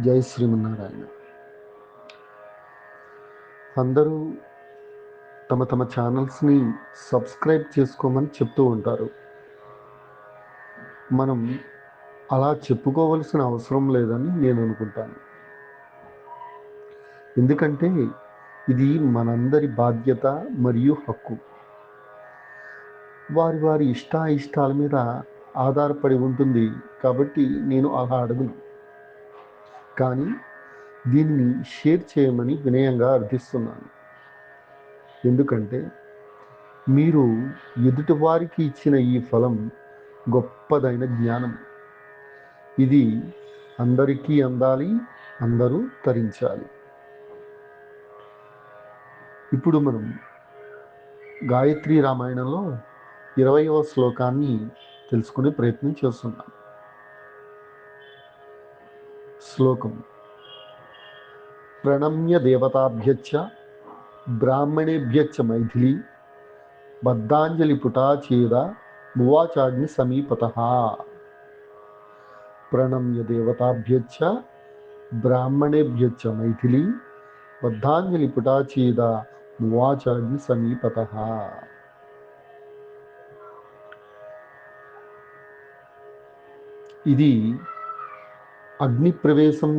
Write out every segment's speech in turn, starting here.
జై శ్రీమన్నారాయణ. అందరూ తమ తమ ఛానల్స్ని సబ్స్క్రైబ్ చేసుకోమని చెప్తూ ఉంటారు. మనం అలా చెప్పుకోవలసిన అవసరం లేదని నేను అనుకుంటాను. ఎందుకంటే ఇది మనందరి బాధ్యత మరియు హక్కు. వారి వారి ఇష్టాయిష్టాల మీద ఆధారపడి ఉంటుంది కాబట్టి నేను అలా అడగను. కానీ దీన్ని షేర్ చేయమని వినయంగా అర్థిస్తున్నాను. ఎందుకంటే మీరు ఎదుటివారికి ఇచ్చిన ఈ ఫలం గొప్పదైన జ్ఞానం. ఇది అందరికీ అందాలి, అందరూ తరించాలి. ఇప్పుడు మనం గాయత్రీ రామాయణంలో 20వ శ్లోకాన్ని తెలుసుకునే ప్రయత్నం చేస్తున్నాం. శ్లోకం: ప్రణమ్య దేవతాభ్యచ్చ బ్రాహ్మణేభ్యచ్చ మైథిలి బద్ధాంజలి పుటాచేద మువాచాగ్ని సమీపతః. ప్రణమ్య దేవతాభ్యచ్చ బ్రాహ్మణేభ్యచ్చ మైథిలి బద్ధాంజలి పుటాచేద మువాచాగ్ని సమీపతః. ఇది అగ్ని ప్రవేశం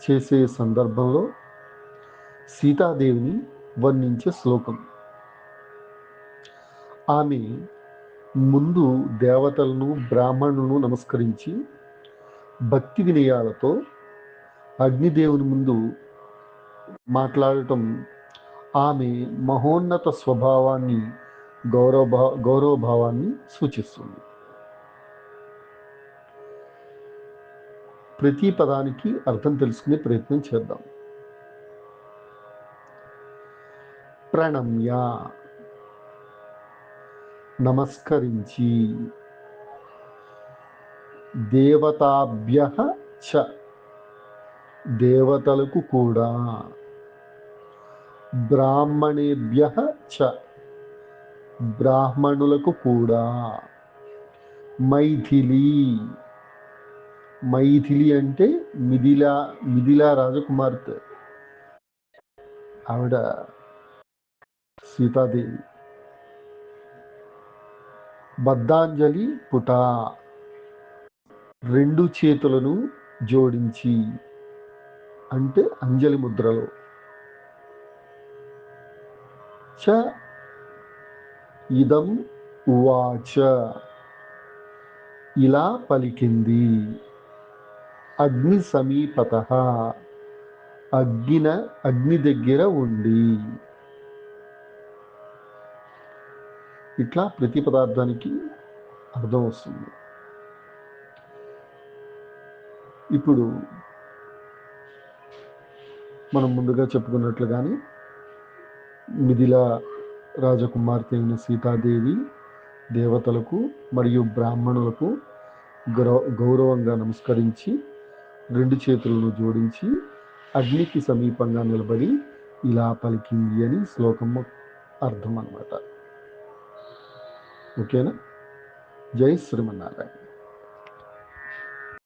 చేసే సందర్భంలో సీతాదేవిని వర్ణించే శ్లోకం. ఆమె ముందు దేవతలను బ్రాహ్మణులను నమస్కరించి భక్తి వినయాలతో అగ్నిదేవుని ముందు మాట్లాడటం ఆమె మహోన్నత స్వభావాన్ని గౌరవభావాన్ని సూచిస్తుంది. ప్రతి పదానికి అర్థం తెలుసుకునే ప్రయత్నం చేద్దాం. ప్రణమ్య నమస్కరించి, దేవతాభ్యః చ దేవతలకు కూడా, బ్రాహ్మణేభ్యః చ బ్రాహ్మణులకు కూడా, మైథిలి మైథిలి అంటే మిథిలా రాజకుమార్తె, ఆవిడ సీతాదేవి. బద్ధాంజలి పుట రెండు చేతులను జోడించి అంటే అంజలి ముద్రలో, చ ఇదం ఉవాచ ఇలా పలికింది, అగ్ని సమీపతః అగ్ని దగ్గర ఉండి. ఇట్లా ప్రతి పదార్థానికి అర్థం వస్తుంది. ఇప్పుడు మనం ముందుగా చెప్పుకున్నట్లుగానే మిథిలా రాజకుమార్తె అయిన సీతాదేవి దేవతలకు మరియు బ్రాహ్మణులకు గౌరవంగా నమస్కరించి రెండు చేతులను జోడించి అగ్నికి సమీపంగా నిలబడి ఇలా పలికింది అని శ్లోకం అర్థం అన్నమాట. ఓకేనా? జై శ్రీమన్నారాయణ.